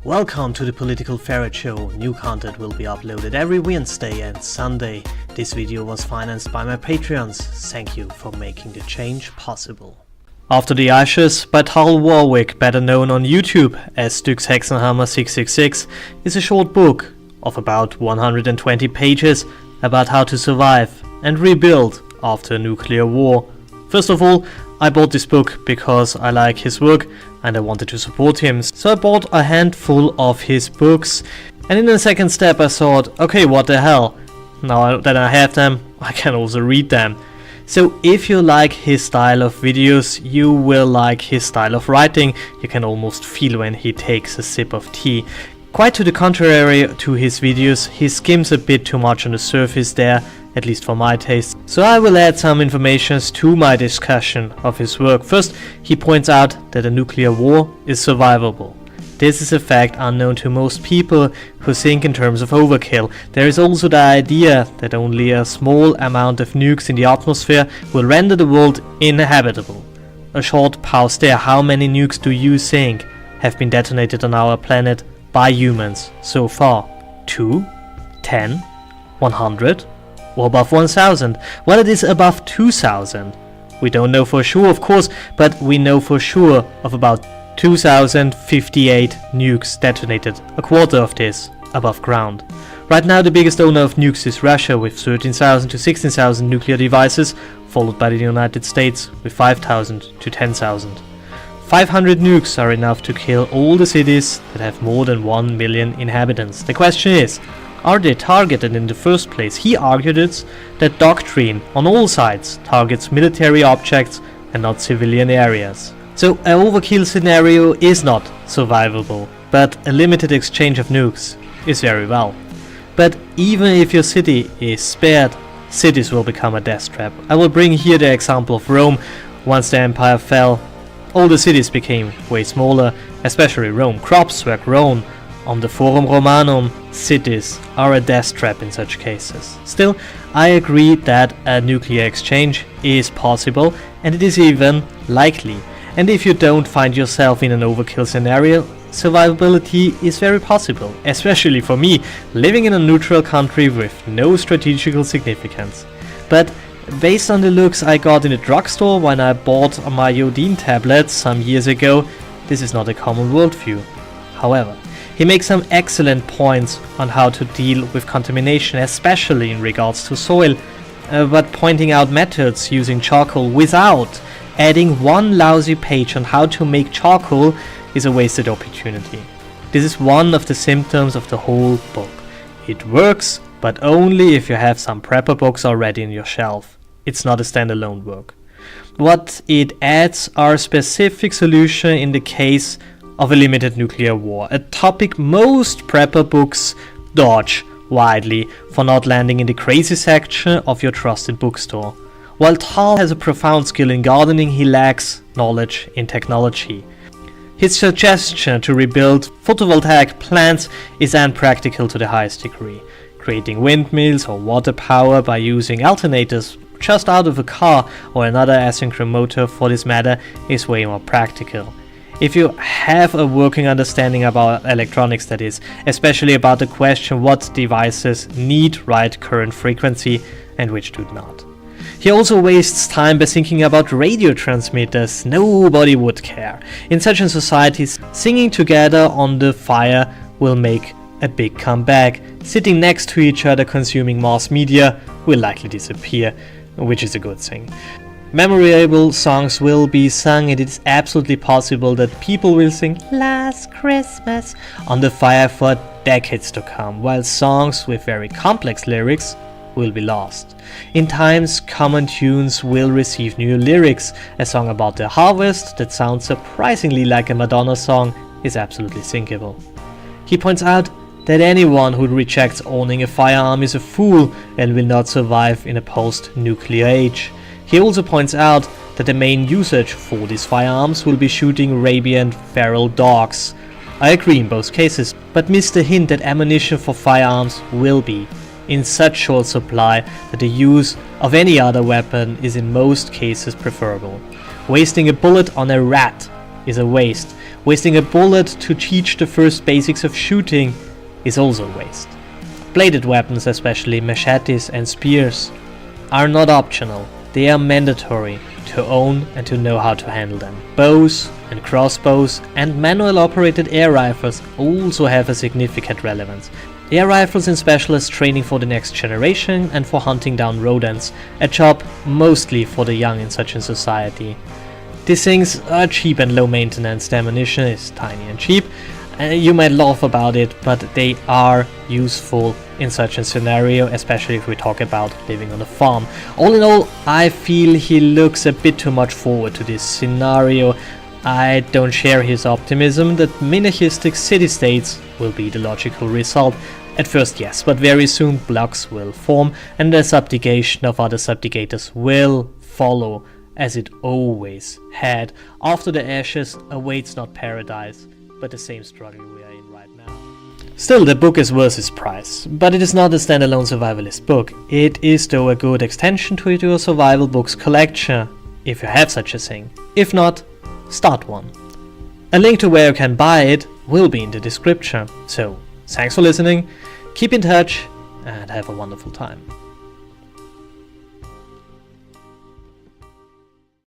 Welcome to the Political Ferret Show. New content will be uploaded every Wednesday and Sunday. This video was financed by my Patreons. Thank you for making the change possible. After the Ashes by Tal Warwick, better known on YouTube as Styxhexenhammer 666, is a short book of about 120 pages about how to survive and rebuild after a nuclear war. First of all, I bought this book because I like his work and I wanted to support him, so I bought a handful of his books, and in the second step I thought, okay, what the hell, now that I have them, I can also read them. So if you like his style of videos, you will like his style of writing. You can almost feel when he takes a sip of tea. Quite to the contrary to his videos, he skims a bit too much on the surface there, at least for my taste. So I will add some information to my discussion of his work. First, he points out that a nuclear war is survivable. This is a fact unknown to most people who think in terms of overkill. There is also the idea that only a small amount of nukes in the atmosphere will render the world inhabitable. A short pause there. How many nukes do you think have been detonated on our planet by humans so far? 2? 10? 100? Or above 1000? Well, it is above 2000. We don't know for sure, of course, but we know for sure of about 2058 nukes detonated, a quarter of this above ground. Right now the biggest owner of nukes is Russia with 13,000 to 16,000 nuclear devices, followed by the United States with 5,000 to 10,000. 500 nukes are enough to kill all the cities that have more than 1 million inhabitants. The question is, are they targeted in the first place? He argued that doctrine on all sides targets military objects and not civilian areas. So an overkill scenario is not survivable, but a limited exchange of nukes is very well. But even if your city is spared, cities will become a death trap. I will bring here the example of Rome. Once the empire fell, all the cities became way smaller, especially Rome. Crops were grown on the Forum Romanum. Cities are a death trap in such cases. Still, I agree that a nuclear exchange is possible and it is even likely. And if you don't find yourself in an overkill scenario, survivability is very possible, especially for me, living in a neutral country with no strategical significance. But based on the looks I got in the drugstore when I bought my iodine tablets some years ago, this is not a common worldview. However, he makes some excellent points on how to deal with contamination, especially in regards to soil, but pointing out methods using charcoal without adding one lousy page on how to make charcoal is a wasted opportunity. This is one of the symptoms of the whole book. It works, but only if you have some prepper books already in your shelf. It's not a standalone work. What it adds are specific solutions in the case of a limited nuclear war, a topic most prepper books dodge widely for not landing in the crazy section of your trusted bookstore. While Tal has a profound skill in gardening, he lacks knowledge in technology. His suggestion to rebuild photovoltaic plants is unpractical to the highest degree. Creating windmills or water power by using alternators just out of a car or another asynchronous motor for this matter is way more practical. If you have a working understanding about electronics, that is, especially about the question what devices need right current frequency and which do not. He also wastes time by thinking about radio transmitters. Nobody would care. In such a society, singing together on the fire will make a big comeback. Sitting next to each other consuming mass media will likely disappear, which is a good thing. Memorable songs will be sung, and it is absolutely possible that people will sing Last Christmas on the fire for decades to come, while songs with very complex lyrics will be lost. In times, common tunes will receive new lyrics. A song about the harvest that sounds surprisingly like a Madonna song is absolutely sinkable. He points out that anyone who rejects owning a firearm is a fool and will not survive in a post-nuclear age. He also points out that the main usage for these firearms will be shooting rabid feral dogs. I agree in both cases, but missed the hint that ammunition for firearms will be in such short supply that the use of any other weapon is in most cases preferable. Wasting a bullet on a rat is a waste. Wasting a bullet to teach the first basics of shooting is also a waste. Bladed weapons, especially machetes and spears, are not optional, they are mandatory to own and to know how to handle them. Bows and crossbows and manual operated air rifles also have a significant relevance. Air rifles in specialist training for the next generation and for hunting down rodents, a job mostly for the young in such a society. These things are cheap and low maintenance, the ammunition is tiny and cheap. You might laugh about it, but they are useful in such a scenario, especially if we talk about living on a farm. All in all, I feel he looks a bit too much forward to this scenario. I don't share his optimism that minarchistic city-states will be the logical result. At first yes, but very soon blocks will form and the subjugation of other subjugators will follow, as it always had. After the ashes awaits not paradise, but the same struggle we are in right now. Still, the book is worth its price, but it is not a standalone survivalist book. It is though a good extension to your survival books collection, if you have such a thing. If not, start one. A link to where you can buy it will be in the description. So, thanks for listening, keep in touch, and have a wonderful time.